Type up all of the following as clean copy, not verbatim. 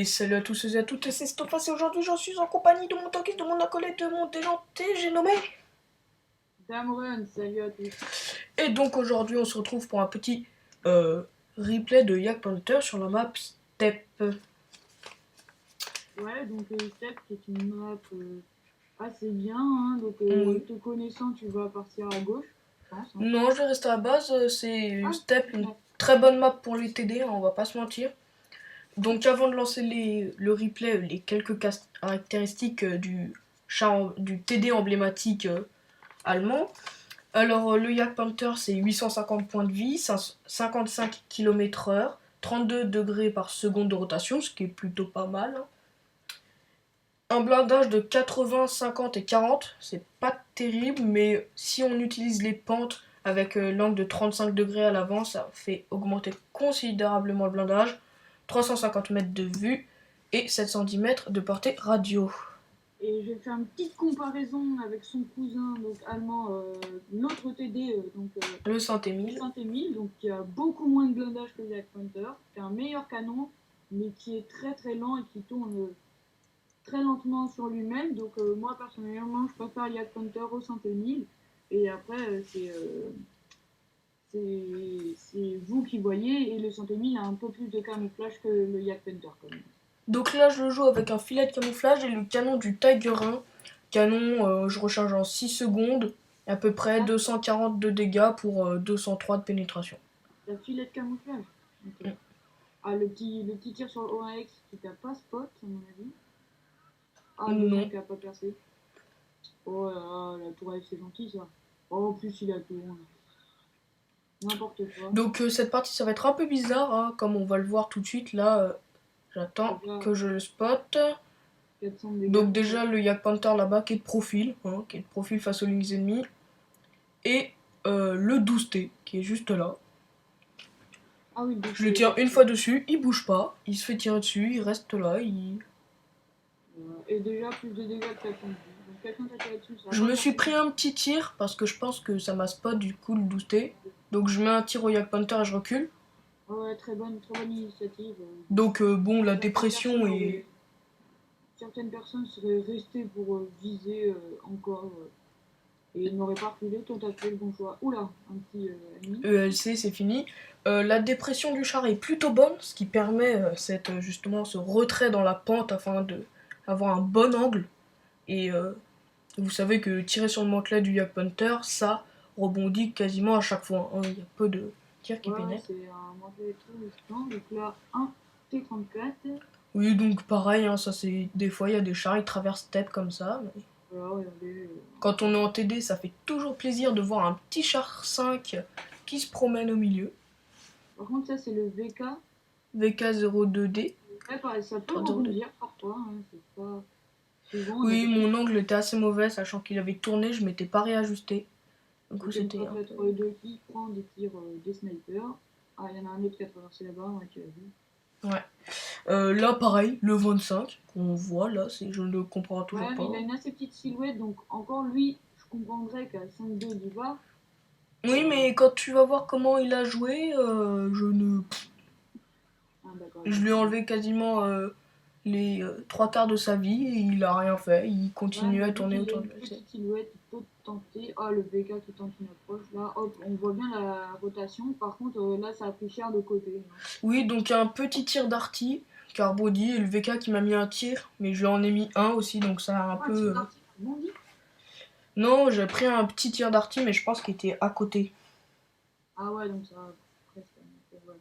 Et salut à tous et à toutes, c'est Stopas et aujourd'hui je suis en compagnie de mon tankiste, de mon acolyte, de mon déjanté, j'ai nommé Damron, salut à tous. Et donc aujourd'hui on se retrouve pour un petit replay de Yak Panther sur la map Steppe. Ouais, donc Step, qui est une map assez bien, hein, donc Oui. te connaissant, tu vas partir à gauche, je pense. Hein. Non, je vais rester à la base, c'est Ah, Steppe, une ouais. très bonne map pour les TD, hein, on va pas se mentir. Donc avant de lancer le replay, les quelques caractéristiques du TD emblématique allemand. Alors, le Yak Panther, c'est 850 points de vie, 55 km/h, 32 degrés par seconde de rotation, ce qui est plutôt pas mal. Un blindage de 80, 50 et 40, c'est pas terrible, mais si on utilise les pentes avec l'angle de 35 degrés à l'avant, ça fait augmenter considérablement le blindage. 350 mètres de vue et 710 mètres de portée radio. Et je vais faire une petite comparaison avec son cousin donc allemand, l'autre TD, Le Saint-Émile. Saint-Émile, donc qui a beaucoup moins de blindage que le Yak Panther, qui a un meilleur canon, mais qui est très très lent et qui tourne très lentement sur lui-même. Donc moi personnellement, je préfère Yak Panther au Saint-Émile. Et après, c'est vous qui voyez, et le Saint-Émile a un peu plus de camouflage que le Yak Panther quand même. Donc là, je le joue avec un filet de camouflage et le canon du Tiger 1. Canon, je recharge en 6 secondes, à peu près 240 de dégâts pour 203 de pénétration. La filet de camouflage. Okay. Mm. Ah, le petit tir sur le O1X qui t'a pas spot, à mon avis. Ah, Non. qui a pas percé. Oh là là, la tour F, c'est gentil ça. Oh, en plus, il a tout. N'importe quoi. Donc cette partie, ça va être un peu bizarre, hein, comme on va le voir tout de suite. Là, j'attends que je le spot. 400 dégâts. Donc déjà, le Yak Panther là-bas qui est de profil, hein, qui est de profil face aux lignes ennemies. Et le 12T qui est juste là. Ah oui, Je le tire une fois dessus, il bouge pas, il se fait tirer dessus, il reste là, et déjà plus de dégâts que 400. Donc quelqu'un t'a tiré dessus, ça. Je me suis pris un petit tir parce que je pense que ça m'a spot du coup le 12T. Donc je mets un tir au Yak Panther et je recule. Ouais, très bonne initiative. Donc bon, la dépression est... Certaines personnes seraient restées pour viser encore et n'auraient pas reculé. Toi, t'as fait le bon choix. Oula, un petit ennemi. ELC, c'est fini. La dépression du char est plutôt bonne, ce qui permet justement ce retrait dans la pente afin d'avoir un bon angle. Et vous savez que tirer sur le mantelet du Yak Panther, ça rebondit quasiment à chaque fois. Hein. Il y a peu de tirs qui pénètrent. C'est un mantelet tout. Donc là, un T34. Oui, donc pareil, hein, ça c'est des fois il y a des chars, ils traversent steppe comme ça. Mais... Voilà, regardez. Quand on est en TD, ça fait toujours plaisir de voir un petit char 5 qui se promène au milieu. Par contre, ça c'est le VK. VK02D. Ouais, pareil, ça peut rebondir parfois. Hein, c'est pas souvent. Oui, mon angle était assez mauvais, sachant qu'il avait tourné, je m'étais pas réajusté. Du coup, c'était. Peut-être deux qui prend des tirs des snipers. Ah, il y en a un autre qui a traversé là-bas, ouais, tu l'as vu. Ouais. Là, pareil, le 25 qu'on voit là, je ne le comprends toujours pas. Mais il a une assez petite silhouette, donc encore lui, je comprendrais qu'à 5-2 il y va. Oui, mais quand tu vas voir comment il a joué, je ne. Je lui ai enlevé quasiment les 3 quarts de sa vie et il a rien fait. Il continue à tourner autour de lui. Petite silhouette, il peut tenter. Ah, le VK qui tente une approche. Là, hop, on voit bien la rotation. Par contre, là, ça a pris cher de côté. Hein. Oui, donc il y a un petit tir d'arty, Carbody, et le VK qui m'a mis un tir, mais je lui en ai mis un aussi, donc ça a un peu. Non, j'ai pris un petit tir d'arty, mais je pense qu'il était à côté. Ah ouais, donc ça presque. Ouais.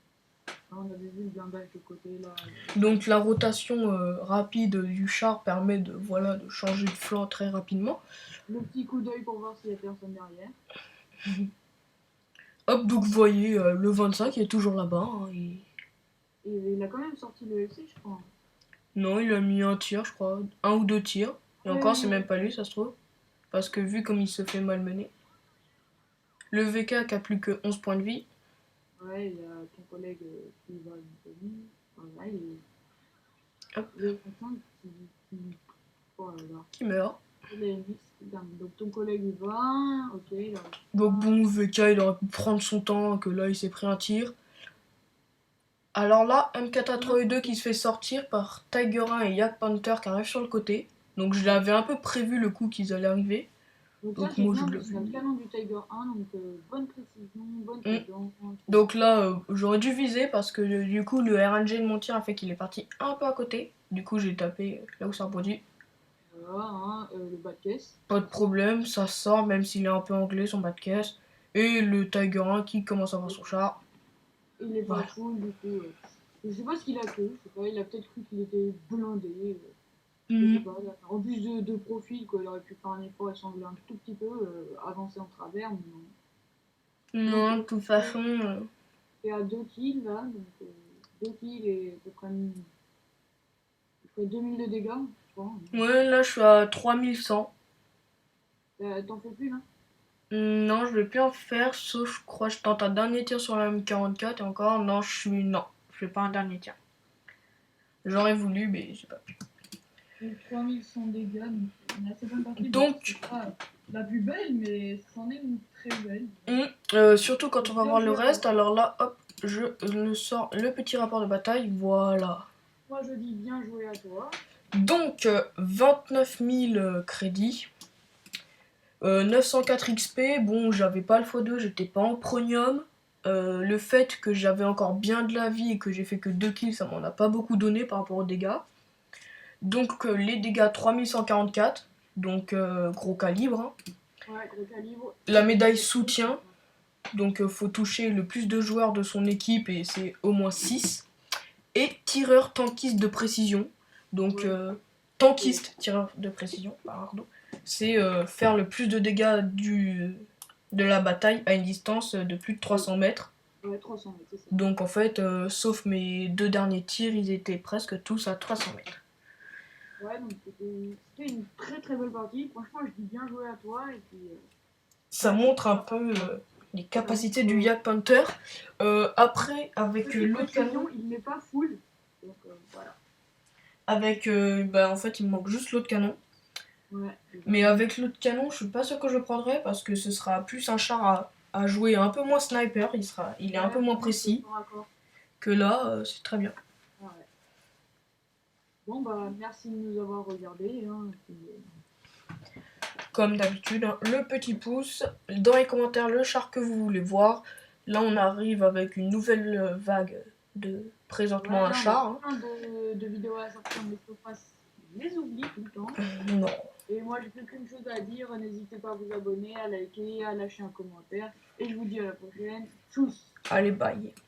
Là, on avait vu le blindage de côté là. Donc la rotation rapide du char permet de changer de flanc très rapidement. Le petit coup d'œil pour voir s'il y a personne derrière. Hop, donc vous voyez, le 25 il est toujours là-bas. Hein, et il a quand même sorti le LC, je crois. Non, il a mis un tir, je crois. Un ou deux tirs. Et encore, c'est même pas lui, ça se trouve. Parce que vu comme il se fait malmener. Le VK qui a plus que 11 points de vie. Ouais, il y a ton collègue qui va voilà, hop. Le 5 qui meurt. Donc ton collègue il va, ok. Là. Donc bon, VK il aurait pu prendre son temps, que là il s'est pris un tir. Alors là, MK82 qui se fait sortir par Tiger 1 et Yak Panther qui arrivent sur le côté. Donc je l'avais un peu prévu le coup qu'ils allaient arriver. Donc ça Donc c'est moi bien, je l'ai c'est le vu. canon du Tiger 1, donc bonne précision, bonne Mm. cadence. Donc là, j'aurais dû viser parce que du coup le RNG de mon tir a fait qu'il est parti un peu à côté. Du coup j'ai tapé là où ça rebondit. Voilà, hein, le bas de caisse. Pas de problème, ça sort même s'il est un peu anglais son bas de caisse. Et le Tiger 1 qui commence à avoir son char. Il est pas Voilà. full, du coup. Je sais pas ce qu'il a cru, je sais pas, il a peut-être cru qu'il était blindé. Je sais Mhm. pas. En plus de profil, quoi, il aurait pu faire un effort et s'enlever un tout petit peu, avancer en travers, mais non. Donc, Non, de toute façon. c'est à 2 kills là, donc 2 kills et à peu près il ferait 2000 de dégâts, je crois. Ouais, là je suis à 3100. T'en fais plus là? Non, je vais plus en faire, sauf je crois que je tente un dernier tir sur la M44 et encore, non, Non, je fais pas un dernier tir. J'aurais voulu, mais j'ai pas pu. Donc 3100 dégâts, donc une assez bonne partie. Donc, C'est pas la plus belle, mais c'en est une très belle. surtout quand on va voir le reste, alors là, hop, je le sors, le petit rapport de bataille, voilà. Moi je dis bien joué à toi. Donc, 29 000 crédits. 904 XP, bon, j'avais pas le x2, j'étais pas en premium. Le fait que j'avais encore bien de la vie et que j'ai fait que 2 kills, ça m'en a pas beaucoup donné par rapport aux dégâts. Donc les dégâts 3144, donc gros calibre. Hein. Ouais, gros calibre. La médaille soutien, donc faut toucher le plus de joueurs de son équipe et c'est au moins 6. Et tireur tankiste de précision, donc tankiste tireur de précision, pardon. C'est faire le plus de dégâts de la bataille à une distance de plus de 300 mètres. Ouais, 300 mètres, c'est ça. Donc en fait, sauf mes 2 derniers tirs, ils étaient presque tous à 300 mètres. Ouais, donc c'était une très très belle partie. Franchement, je dis bien joué à toi. Et puis, Ça montre un peu les capacités du Yak Panther. Après, avec l'autre canon, il n'est pas full. Donc voilà. avec, en fait, il me manque juste l'autre canon. Ouais. Mais avec l'autre canon, je suis pas sûr que je le prendrai parce que ce sera plus un char à jouer un peu moins sniper. Il est un peu moins précis que là. C'est très bien. Ouais. Bon bah merci de nous avoir regardés. Hein, Comme d'habitude, hein, le petit pouce, dans les commentaires le char que vous voulez voir. Là, on arrive avec une nouvelle vague de présentement un char. Hein. Plein de vidéos à sortir, mais faut pas les oublie tout le temps. Non. Et moi, j'ai plus qu'une chose à dire. N'hésitez pas à vous abonner, à liker, à lâcher un commentaire. Et je vous dis à la prochaine. Tchuss. Allez, bye.